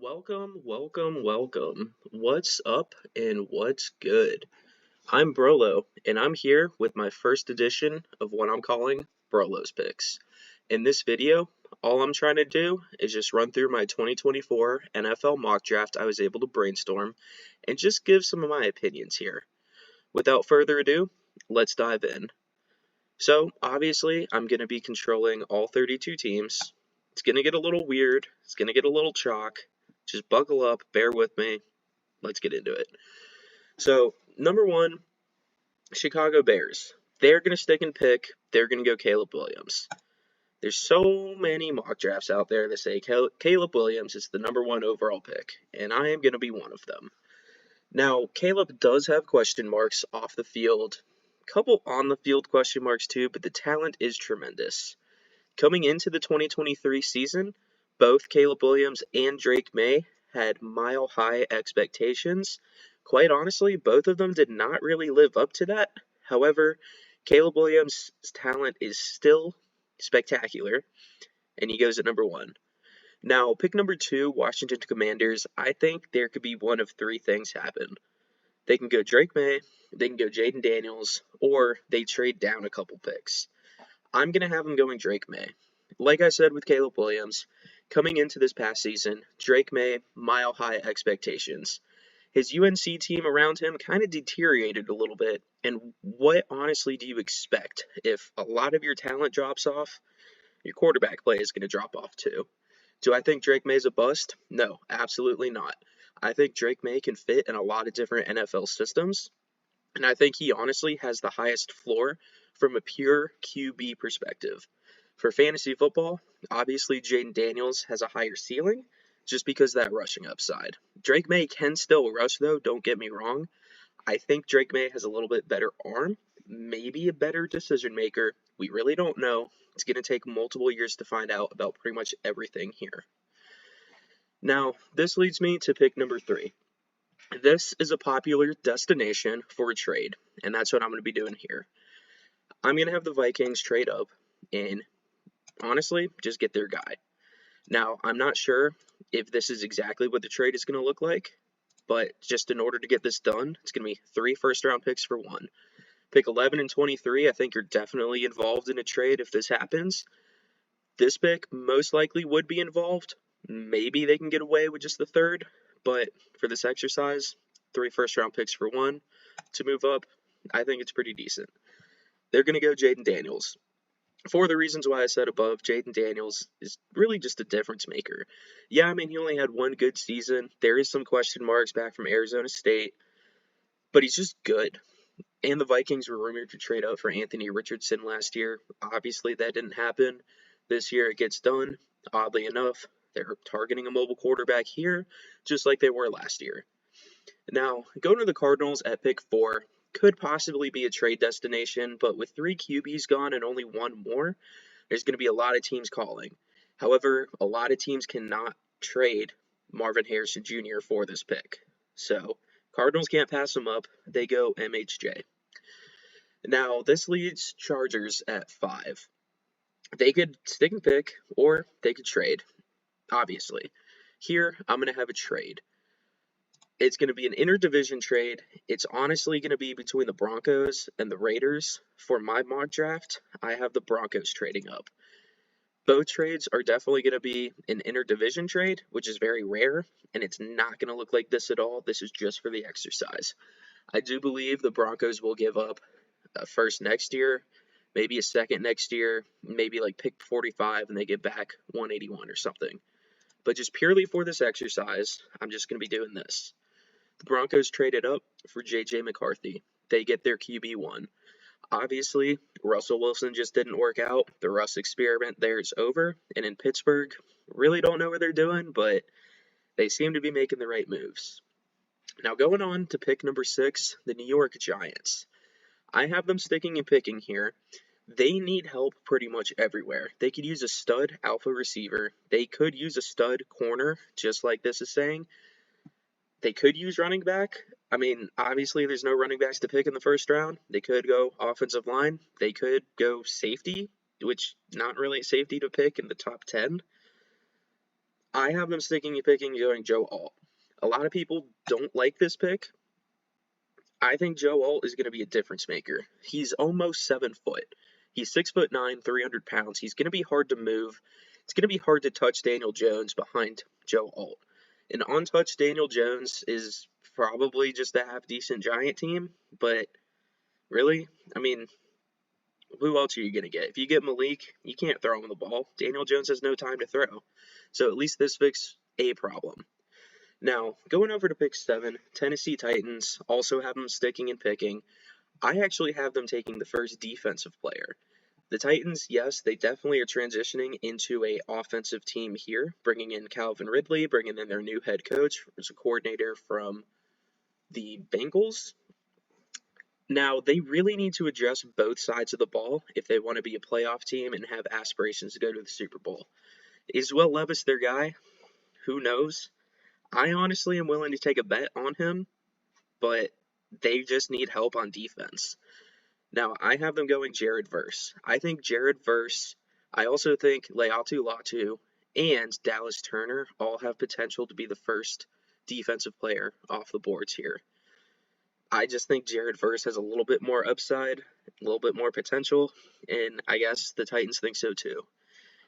Welcome, welcome, welcome. What's up and what's good? I'm Brolo, and I'm here with my first edition of what I'm calling Brolo's Picks. In this video, all I'm trying to do is just run through my 2024 NFL mock draft I was able to brainstorm and just give some of my opinions here. Without further ado, let's dive in. So, obviously, I'm going to be controlling all 32 teams. It's going to get a little weird. It's going to get a little chalk. Just buckle up, bear with me. Let's get into it. So, number one, Chicago Bears. They're going to stick and pick. They're going to go Caleb Williams. There's so many mock drafts out there that say Caleb Williams is the number one overall pick, and I am going to be one of them. Now, Caleb does have question marks off the field. A couple on the field question marks too, but the talent is tremendous. Coming into the 2023 season, both Caleb Williams and Drake May had mile-high expectations. Quite honestly, both of them did not really live up to that. However, Caleb Williams' talent is still spectacular, and he goes at number one. Now, pick number two, Washington Commanders. I think there could be one of three things happen. They can go Drake May, they can go Jaden Daniels, or they trade down a couple picks. I'm going to have him going Drake May. Like I said with Caleb Williams, coming into this past season, Drake May, mile-high expectations. His UNC team around him kind of deteriorated a little bit, and what honestly do you expect? If a lot of your talent drops off, your quarterback play is going to drop off too. Do I think Drake May's a bust? No, absolutely not. I think Drake May can fit in a lot of different NFL systems, and I think he honestly has the highest floor from a pure QB perspective. For fantasy football, obviously Jaden Daniels has a higher ceiling just because of that rushing upside. Drake May can still rush though, don't get me wrong. I think Drake May has a little bit better arm, maybe a better decision maker. We really don't know. It's going to take multiple years to find out about pretty much everything here. Now, this leads me to pick number three. This is a popular destination for a trade, and that's what I'm going to be doing here. I'm going to have the Vikings trade up and honestly just get their guy. Now, I'm not sure if this is exactly what the trade is going to look like, but just in order to get this done, it's going to be 3 first-round picks for one. Pick 11 and 23, I think you're definitely involved in a trade if this happens. This pick most likely would be involved. Maybe they can get away with just the third, but for this exercise, 3 first-round picks for one to move up, I think it's pretty decent. They're going to go Jaden Daniels. For the reasons why I said above, Jaden Daniels is really just a difference maker. Yeah, I mean, he only had one good season. There is some question marks back from Arizona State, but he's just good. And the Vikings were rumored to trade up for Anthony Richardson last year. Obviously, that didn't happen. This year, it gets done. Oddly enough, they're targeting a mobile quarterback here, just like they were last year. Now, going to the Cardinals at pick 4 could possibly be a trade destination, but with 3 QBs gone and only one more, there's going to be a lot of teams calling. However, a lot of teams cannot trade Marvin Harrison Jr. for this pick. So, Cardinals can't pass him up. They go MHJ. Now, this leads Chargers at 5. They could stick and pick, or they could trade, obviously. Here, I'm going to have a trade. It's going to be an interdivision trade. It's honestly going to be between the Broncos and the Raiders. For my mock draft, I have the Broncos trading up. Both trades are definitely going to be an interdivision trade, which is very rare, and it's not going to look like this at all. This is just for the exercise. I do believe the Broncos will give up a first next year, maybe a second next year, maybe like pick 45, and they get back 181 or something. But just purely for this exercise, I'm just going to be doing this. The Broncos traded up for J.J. McCarthy. They get their QB1. Obviously, Russell Wilson just didn't work out. The Russ experiment there is over. And in Pittsburgh, really don't know what they're doing, but they seem to be making the right moves. Now going on to pick number 6, the New York Giants. I have them sticking and picking here. They need help pretty much everywhere. They could use a stud alpha receiver. They could use a stud corner, just like this is saying. They could use running back. I mean, obviously there's no running backs to pick in the first round. They could go offensive line. They could go safety, which not really safety to pick in the top 10. I have them sticking and picking going Joe Alt. A lot of people don't like this pick. I think Joe Alt is going to be a difference maker. He's almost 7 foot. He's 6'9", 300 pounds. He's going to be hard to move. It's going to be hard to touch Daniel Jones behind Joe Alt. An untouched Daniel Jones is probably just a half-decent Giant team, but really, I mean, who else are you going to get? If you get Malik, you can't throw him the ball. Daniel Jones has no time to throw. So at least this fixes a problem. Now, going over to pick 7, Tennessee Titans also have them sticking and picking. I actually have them taking the first defensive player. The Titans, yes, they definitely are transitioning into a offensive team here, bringing in Calvin Ridley, bringing in their new head coach as a coordinator from the Bengals. Now, they really need to address both sides of the ball if they want to be a playoff team and have aspirations to go to the Super Bowl. Is Will Levis their guy? Who knows? I honestly am willing to take a bet on him, but they just need help on defense. Now, I have them going Jared Verse. I think Jared Verse, I also think Leatu Latu and Dallas Turner all have potential to be the first defensive player off the boards here. I just think Jared Verse has a little bit more upside, a little bit more potential, and I guess the Titans think so too.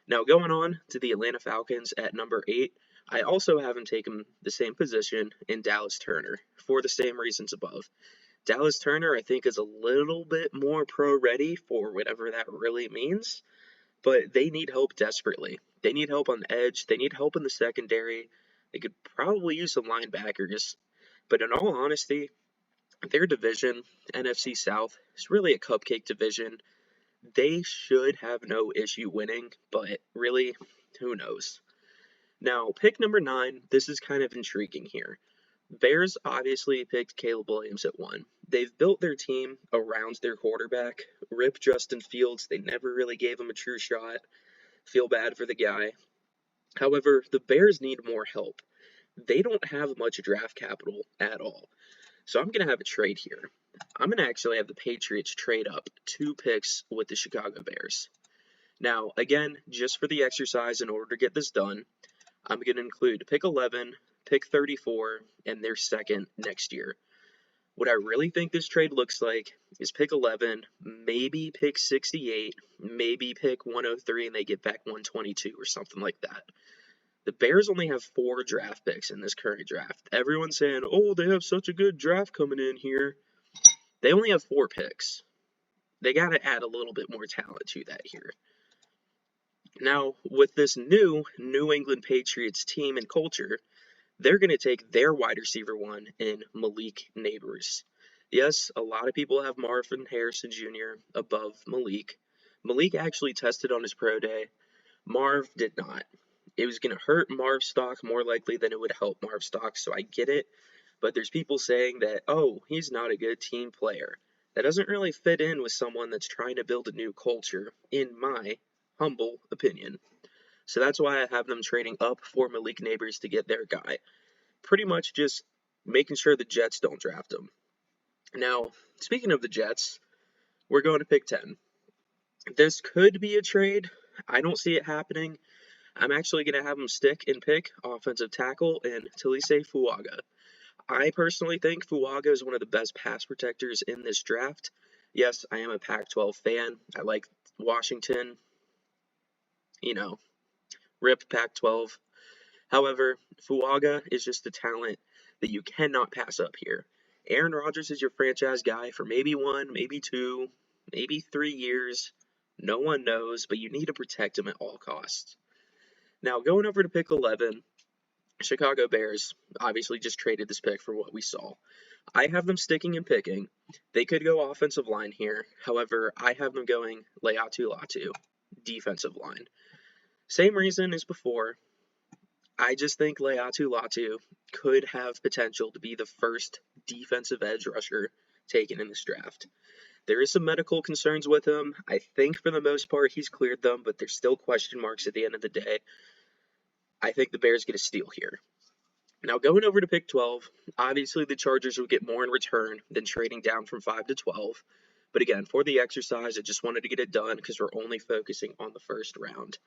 Now, going on to the Atlanta Falcons at number 8, I also have them taking the same position in Dallas Turner for the same reasons above. Dallas Turner, I think, is a little bit more pro-ready for whatever that really means, but they need help desperately. They need help on the edge. They need help in the secondary. They could probably use some linebackers, but in all honesty, their division, NFC South, is really a cupcake division. They should have no issue winning, but really, who knows? Now, pick number 9, this is kind of intriguing here. Bears obviously picked Caleb Williams at 1. They've built their team around their quarterback. Rip Justin Fields, they never really gave him a true shot. Feel bad for the guy. However, the Bears need more help. They don't have much draft capital at all. So I'm going to have a trade here. I'm going to actually have the Patriots trade up 2 picks with the Chicago Bears. Now, again, just for the exercise, in order to get this done, I'm going to include pick 11, pick 34, and their second next year. What I really think this trade looks like is pick 11, maybe pick 68, maybe pick 103, and they get back 122 or something like that. The Bears only have 4 draft picks in this current draft. Everyone's saying, oh, they have such a good draft coming in here. They only have 4 picks. They got to add a little bit more talent to that here. Now, with this new New England Patriots team and culture, they're going to take their wide receiver 1 in Malik Nabers. Yes, a lot of people have Marvin Harrison Jr. above Malik. Malik actually tested on his pro day. Marv did not. It was going to hurt Marv's stock more likely than it would help Marv's stock, so I get it. But there's people saying that, oh, he's not a good team player. That doesn't really fit in with someone that's trying to build a new culture, in my humble opinion. So that's why I have them trading up for Malik Nabers to get their guy. Pretty much just making sure the Jets don't draft him. Now, speaking of the Jets, we're going to pick 10. This could be a trade. I don't see it happening. I'm actually going to have them stick and pick offensive tackle and Talise Fuaga. I personally think Fuaga is one of the best pass protectors in this draft. Yes, I am a Pac-12 fan. I like Washington. Rip Pac-12. However, Fuaga is just a talent that you cannot pass up here. Aaron Rodgers is your franchise guy for maybe 1, maybe 2, maybe 3 years. No one knows, but you need to protect him at all costs. Now, going over to pick 11, Chicago Bears obviously just traded this pick for what we saw. I have them sticking and picking. They could go offensive line here. However, I have them going Leatu Latu, defensive line. Same reason as before. I just think Leatu Latu could have potential to be the first defensive edge rusher taken in this draft. There is some medical concerns with him. I think for the most part he's cleared them, but there's still question marks at the end of the day. I think the Bears get a steal here. Now, going over to pick 12, obviously the Chargers would get more in return than trading down from 5 to 12. But again, for the exercise, I just wanted to get it done because we're only focusing on the first round.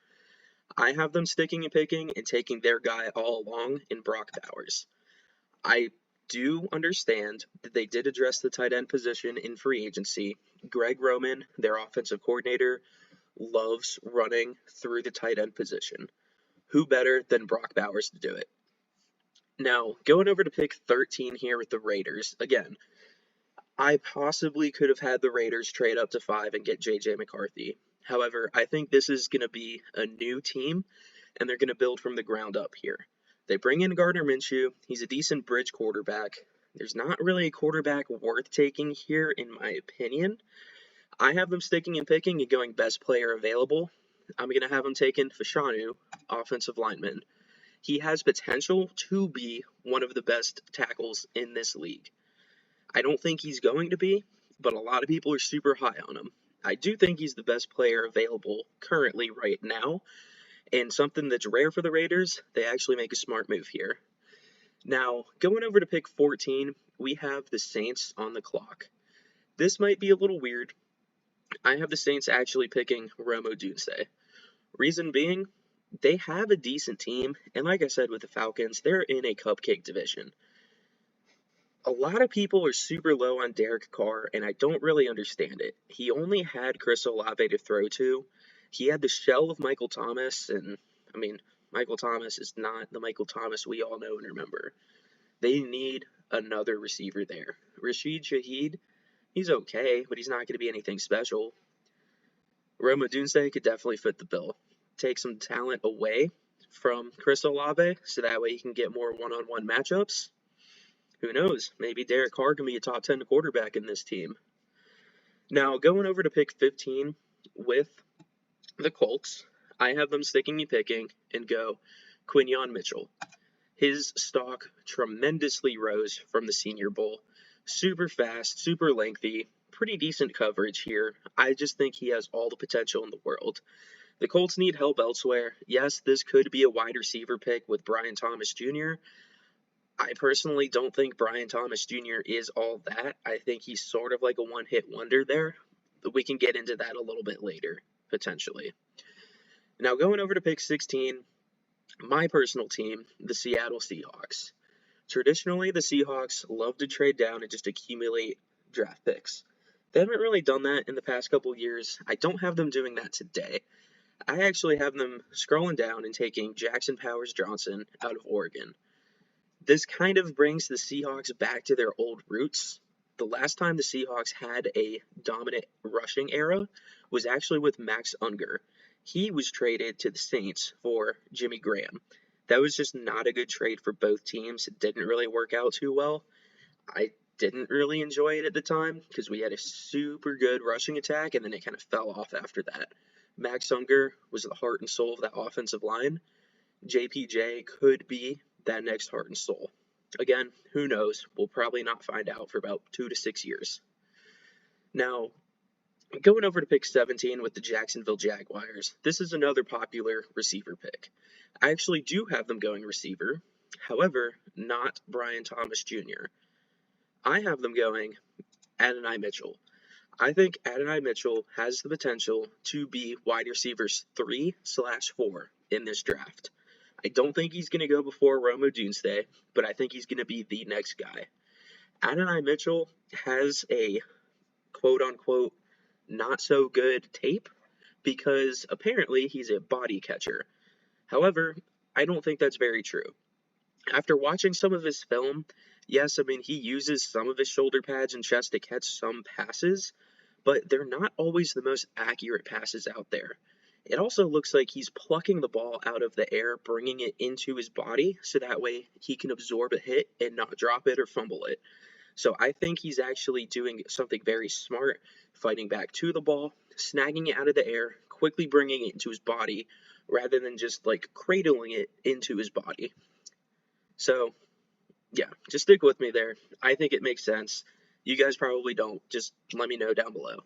I have them sticking and picking and taking their guy all along in Brock Bowers. I do understand that they did address the tight end position in free agency. Greg Roman, their offensive coordinator, loves running through the tight end position. Who better than Brock Bowers to do it? Now, going over to pick 13 here with the Raiders, again, I possibly could have had the Raiders trade up to 5 and get J.J. McCarthy. However, I think this is going to be a new team, and they're going to build from the ground up here. They bring in Gardner Minshew. He's a decent bridge quarterback. There's not really a quarterback worth taking here, in my opinion. I have them sticking and picking and going best player available. I'm going to have them taking Fashanu, offensive lineman. He has potential to be one of the best tackles in this league. I don't think he's going to be, but a lot of people are super high on him. I do think he's the best player available currently right now, and something that's rare for the Raiders, they actually make a smart move here. Now, going over to pick 14, we have the Saints on the clock. This might be a little weird. I have the Saints actually picking Rome Odunze. Reason being, they have a decent team, and like I said with the Falcons, they're in a cupcake division. A lot of people are super low on Derek Carr, and I don't really understand it. He only had Chris Olave to throw to. He had the shell of Michael Thomas, and, I mean, Michael Thomas is not the Michael Thomas we all know and remember. They need another receiver there. Rashid Shaheed, he's okay, but he's not going to be anything special. Rome Odunze could definitely fit the bill. Take some talent away from Chris Olave, so that way he can get more one-on-one matchups. Who knows? Maybe Derek Carr can be a top 10 quarterback in this team. Now, going over to pick 15 with the Colts, I have them sticking and picking and go Quinyon Mitchell. His stock tremendously rose from the Senior Bowl. Super fast, super lengthy, pretty decent coverage here. I just think he has all the potential in the world. The Colts need help elsewhere. Yes, this could be a wide receiver pick with Brian Thomas Jr., I personally don't think Brian Thomas Jr. is all that. I think he's sort of like a one-hit wonder there. We can get into that a little bit later, potentially. Now, going over to pick 16, my personal team, the Seattle Seahawks. Traditionally, the Seahawks love to trade down and just accumulate draft picks. They haven't really done that in the past couple years. I don't have them doing that today. I actually have them scrolling down and taking Jackson Powers Johnson out of Oregon. This kind of brings the Seahawks back to their old roots. The last time the Seahawks had a dominant rushing era was actually with Max Unger. He was traded to the Saints for Jimmy Graham. That was just not a good trade for both teams. It didn't really work out too well. I didn't really enjoy it at the time because we had a super good rushing attack and then it kind of fell off after that. Max Unger was the heart and soul of that offensive line. JPJ could be that next heart and soul. Again, who knows? We'll probably not find out for about 2 to 6 years. Now, going over to pick 17 with the Jacksonville Jaguars, this is another popular receiver pick. I actually do have them going receiver, however, not Brian Thomas Jr. I have them going Adonai Mitchell. I think Adonai Mitchell has the potential to be wide receivers 3/4 in this draft. I don't think he's going to go before Rome Odunze, but I think he's going to be the next guy. Adonai Mitchell has a quote-unquote not-so-good tape because apparently he's a body catcher. However, I don't think that's very true. After watching some of his film, yes, I mean, he uses some of his shoulder pads and chest to catch some passes, but they're not always the most accurate passes out there. It also looks like he's plucking the ball out of the air, bringing it into his body, so that way he can absorb a hit and not drop it or fumble it. So I think he's actually doing something very smart, fighting back to the ball, snagging it out of the air, quickly bringing it into his body, rather than just like cradling it into his body. So, yeah, just stick with me there. I think it makes sense. You guys probably don't. Just let me know down below.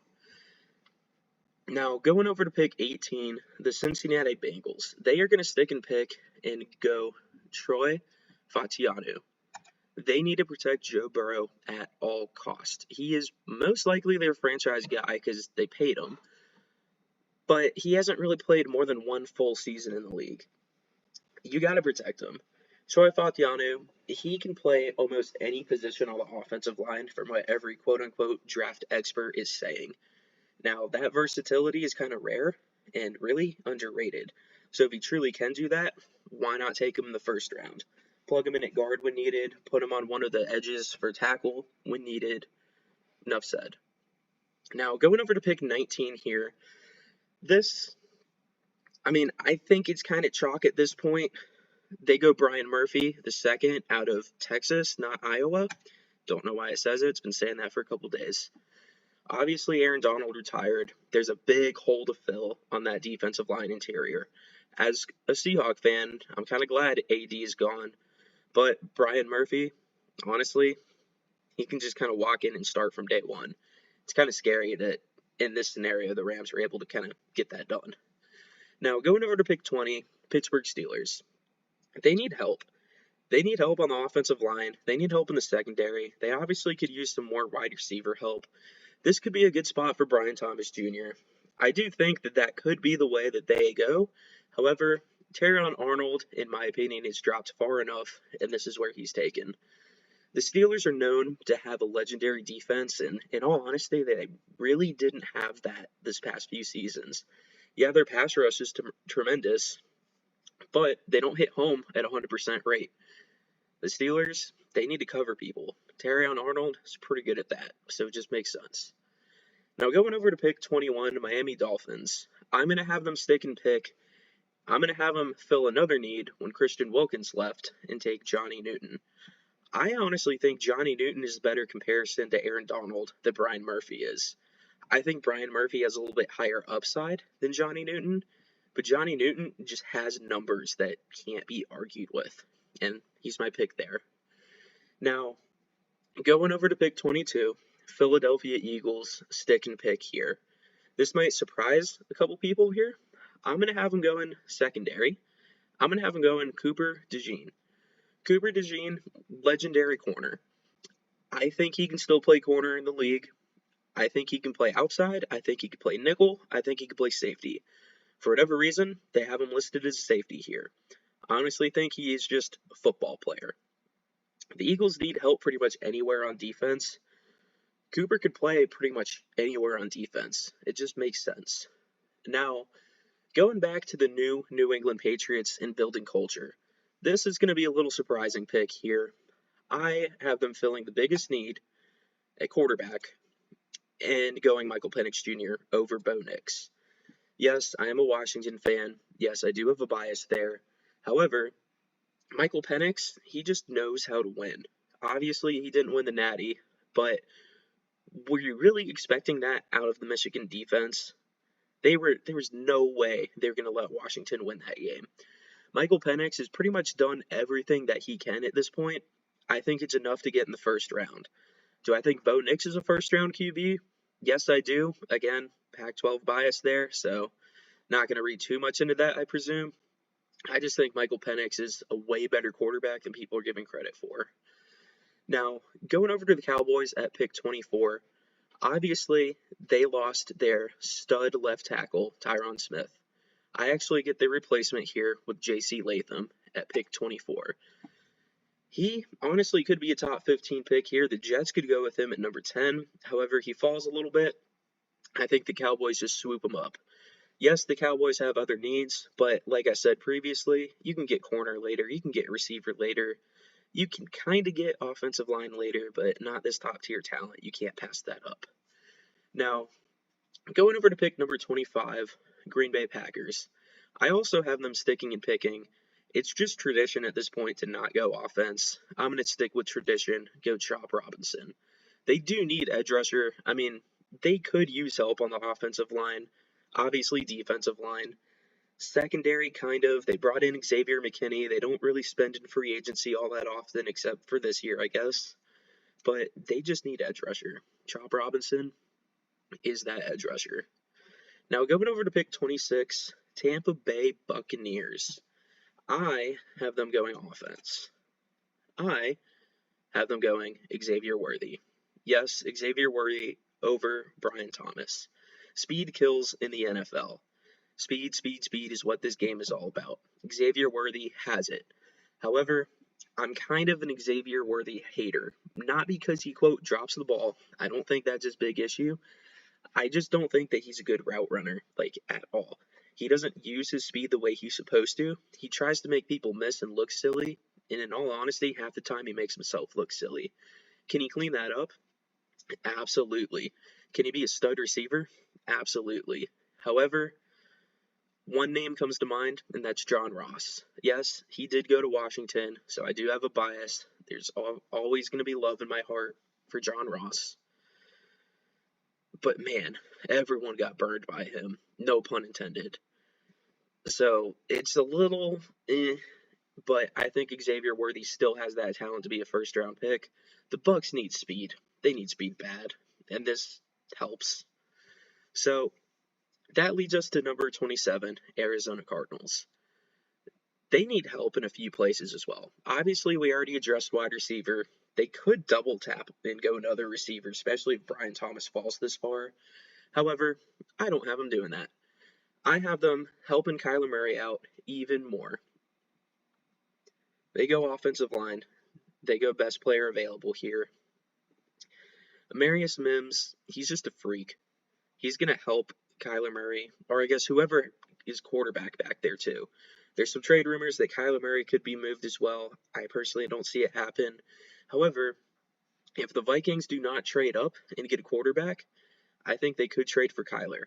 Now, going over to pick 18, the Cincinnati Bengals. They are going to stick and pick and go Troy Fatianu. They need to protect Joe Burrow at all costs. He is most likely their franchise guy because they paid him. but he hasn't really played more than one full season in the league. You got to protect him. Troy Fatianu, he can play almost any position on the offensive line from what every quote unquote draft expert is saying. Now, that versatility is kind of rare and really underrated. So if he truly can do that, why not take him in the first round? Plug him in at guard when needed, put him on one of the edges for tackle when needed. Enough said. Now, going over to pick 19 here, I think it's kind of chalk at this point. They go Brian Murphy, the second, out of Texas, not Iowa. Don't know why it says it. It's been saying that for a couple days. Obviously, Aaron Donald retired. There's a big hole to fill on that defensive line interior. As a Seahawk fan, I'm kind of glad AD is gone. But Brian Murphy, honestly, he can just kind of walk in and start from day one. It's kind of scary that in this scenario, the Rams were able to kind of get that done. Now, going over to pick 20, Pittsburgh Steelers. They need help. They need help on the offensive line. They need help in the secondary. They obviously could use some more wide receiver help. This could be a good spot for Brian Thomas Jr. I do think that could be the way that they go. However, Terrion Arnold, in my opinion, is dropped far enough, and this is where he's taken. The Steelers are known to have a legendary defense, and in all honesty, they really didn't have that this past few seasons. Yeah, their pass rush is tremendous, but they don't hit home at 100% rate. The Steelers, they need to cover people. Terrion Arnold is pretty good at that, so it just makes sense. Now going over to pick 21, Miami Dolphins. I'm going to have them stick and pick. I'm going to have them fill another need when Christian Wilkins left and take Johnny Newton. I honestly think Johnny Newton is a better comparison to Aaron Donald than Brian Murphy is. I think Brian Murphy has a little bit higher upside than Johnny Newton, but Johnny Newton just has numbers that can't be argued with, and he's my pick there. Now, going over to pick 22, Philadelphia Eagles stick and pick here. This might surprise a couple people here. I'm going to have them going secondary. I'm going to have them going Cooper DeJean. Cooper DeJean, legendary corner. I think he can still play corner in the league. I think he can play outside. I think he can play nickel. I think he can play safety. For whatever reason, they have him listed as safety here. I honestly think he is just a football player. The Eagles need help pretty much anywhere on defense. Cooper could play pretty much anywhere on defense. It just makes sense. Now, going back to the new New England Patriots and building culture, this is going to be a little surprising pick here. I have them filling the biggest need at quarterback and going Michael Penix Jr. over Bo Nix. Yes, I am a Washington fan. Yes, I do have a bias there. However, Michael Penix, he just knows how to win. Obviously, he didn't win the Natty, but were you really expecting that out of the Michigan defense? There was no way they were going to let Washington win that game. Michael Penix has pretty much done everything that he can at this point. I think it's enough to get in the first round. Do I think Bo Nix is a first-round QB? Yes, I do. Again, Pac-12 bias there, so not going to read too much into that, I presume. I just think Michael Penix is a way better quarterback than people are giving credit for. Now, going over to the Cowboys at pick 24, obviously they lost their stud left tackle, Tyron Smith. I actually get the replacement here with J.C. Latham at pick 24. He honestly could be a top 15 pick here. The Jets could go with him at number 10. However, he falls a little bit. I think the Cowboys just swoop him up. Yes, the Cowboys have other needs, but like I said previously, you can get corner later. You can get receiver later. You can kind of get offensive line later, but not this top-tier talent. You can't pass that up. Now, going over to pick number 25, Green Bay Packers. I also have them sticking and picking. It's just tradition at this point to not go offense. I'm going to stick with tradition, go Chop Robinson. They do need edge rusher. I mean, they could use help on the offensive line. Obviously, defensive line. Secondary, kind of. They brought in Xavier McKinney. They don't really spend in free agency all that often, except for this year, I guess. But they just need edge rusher. Chop Robinson is that edge rusher. Now, going over to pick 26, Tampa Bay Buccaneers. I have them going offense. I have them going Xavier Worthy. Yes, Xavier Worthy over Brian Thomas. Speed kills in the NFL. Speed, speed, speed is what this game is all about. Xavier Worthy has it. However, I'm kind of an Xavier Worthy hater. Not because he, quote, drops the ball. I don't think that's his big issue. I just don't think that he's a good route runner, like, at all. He doesn't use his speed the way he's supposed to. He tries to make people miss and look silly, and in all honesty, half the time he makes himself look silly. Can he clean that up? Absolutely. Can he be a stud receiver? Absolutely. However, one name comes to mind, and that's John Ross. Yes, he did go to Washington, so I do have a bias. There's always going to be love in my heart for John Ross. But man, everyone got burned by him. No pun intended. So it's a little but I think Xavier Worthy still has that talent to be a first-round pick. The Bucs need speed. They need speed bad, and this helps. So that leads us to number 27, Arizona Cardinals. They need help in a few places as well. Obviously, we already addressed wide receiver. They could double tap and go another receiver, especially if Brian Thomas falls this far. However, I don't have them doing that. I have them helping Kyler Murray out even more. They go offensive line. They go best player available here. Amarius Mims, he's just a freak. He's going to help Kyler Murray, or I guess whoever is quarterback back there too. There's some trade rumors that Kyler Murray could be moved as well. I personally don't see it happen. However, if the Vikings do not trade up and get a quarterback, I think they could trade for Kyler.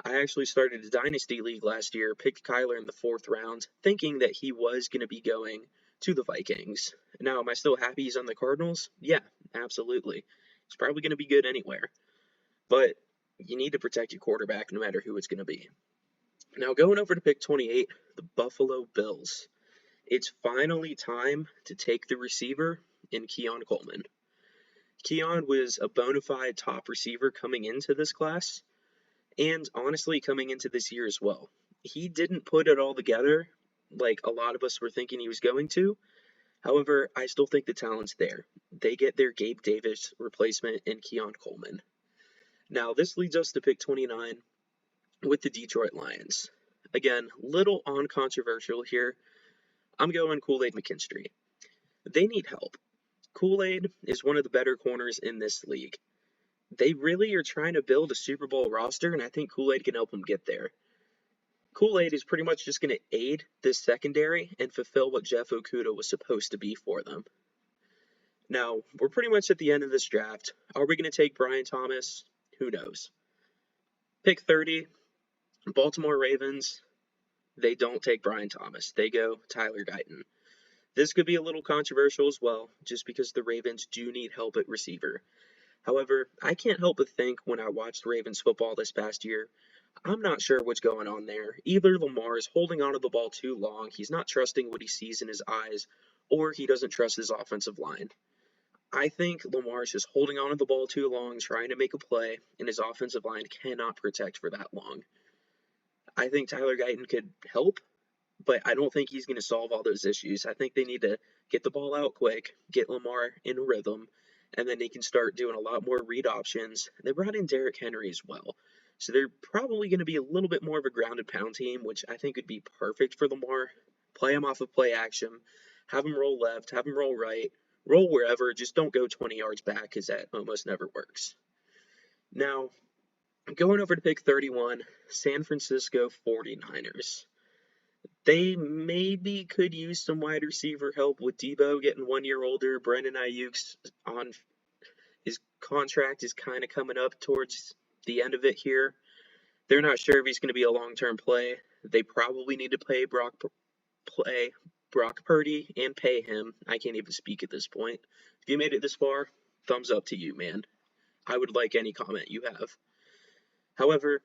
I actually started a dynasty league last year, picked Kyler in the 4th round, thinking that he was going to be going to the Vikings. Now, am I still happy he's on the Cardinals? Yeah, absolutely. He's probably going to be good anywhere. But you need to protect your quarterback no matter who it's going to be. Now, going over to pick 28, the Buffalo Bills. It's finally time to take the receiver in Keon Coleman. Keon was a bona fide top receiver coming into this class, and honestly coming into this year as well. He didn't put it all together like a lot of us were thinking he was going to. However, I still think the talent's there. They get their Gabe Davis replacement in Keon Coleman. Now, this leads us to pick 29 with the Detroit Lions. Again, little uncontroversial here. I'm going Kool-Aid McKinstry. They need help. Kool-Aid is one of the better corners in this league. They really are trying to build a Super Bowl roster, and I think Kool-Aid can help them get there. Kool-Aid is pretty much just going to aid this secondary and fulfill what Jeff Okudah was supposed to be for them. Now, we're pretty much at the end of this draft. Are we going to take Brian Thomas? Who knows? Pick 30, Baltimore Ravens. They don't take Brian Thomas. They go Tyler Guyton. This could be a little controversial as well, just because the Ravens do need help at receiver. However, I can't help but think when I watched Ravens football this past year, I'm not sure what's going on there. Either Lamar is holding onto the ball too long, he's not trusting what he sees in his eyes, or he doesn't trust his offensive line. I think Lamar's just holding onto the ball too long, trying to make a play, and his offensive line cannot protect for that long. I think Tyler Guyton could help, but I don't think he's going to solve all those issues. I think they need to get the ball out quick, get Lamar in rhythm, and then they can start doing a lot more read options. They brought in Derrick Henry as well. So they're probably going to be a little bit more of a grounded pound team, which I think would be perfect for Lamar. Play him off of play action, have him roll left, have him roll right, roll wherever, just don't go 20 yards back because that almost never works. Now, going over to pick 31, San Francisco 49ers. They maybe could use some wide receiver help with Debo getting 1 year older. Brandon Ayuk's on his contract is kind of coming up towards the end of it here. They're not sure if he's going to be a long-term play. They probably need to play Brock Purdy and pay him. I can't even speak at this point. If you made it this far, thumbs up to you, man. I would like any comment you have. However,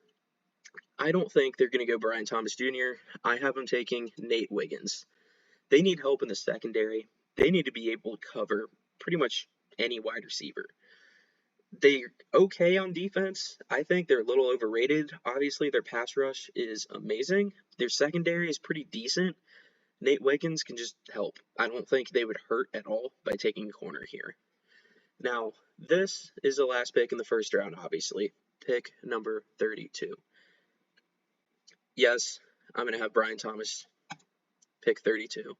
I don't think they're going to go Brian Thomas Jr. I have them taking Nate Wiggins. They need help in the secondary. They need to be able to cover pretty much any wide receiver. They're okay on defense. I think they're a little overrated. Obviously, their pass rush is amazing. Their secondary is pretty decent. Nate Wiggins can just help. I don't think they would hurt at all by taking a corner here. Now, this is the last pick in the first round, obviously. Pick number 32. Yes, I'm going to have Brian Thomas pick 32.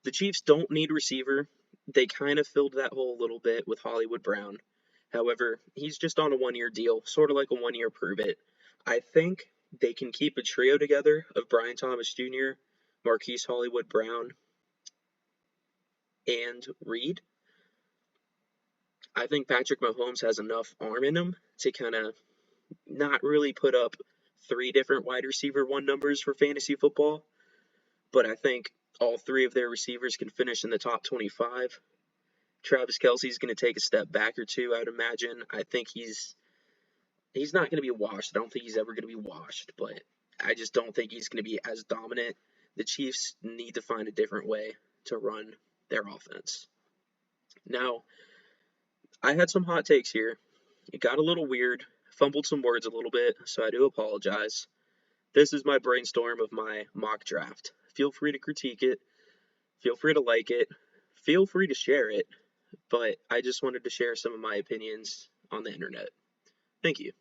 The Chiefs don't need receiver. They kind of filled that hole a little bit with Hollywood Brown. However, he's just on a 1 year deal, sort of like a 1 year prove it. I think they can keep a trio together of Brian Thomas Jr., Marquise Hollywood Brown, and Reed. I think Patrick Mahomes has enough arm in him to kind of not really put up three different wide receiver one numbers for fantasy football, but I think all three of their receivers can finish in the top 25. Travis Kelce's going to take a step back or two, I would imagine. I think he's not going to be washed. I don't think he's ever going to be washed, but I just don't think he's going to be as dominant. The Chiefs need to find a different way to run their offense. Now, I had some hot takes here. It got a little weird, fumbled some words a little bit, so I do apologize. This is my brainstorm of my mock draft. Feel free to critique it. Feel free to like it. Feel free to share it. But I just wanted to share some of my opinions on the internet. Thank you.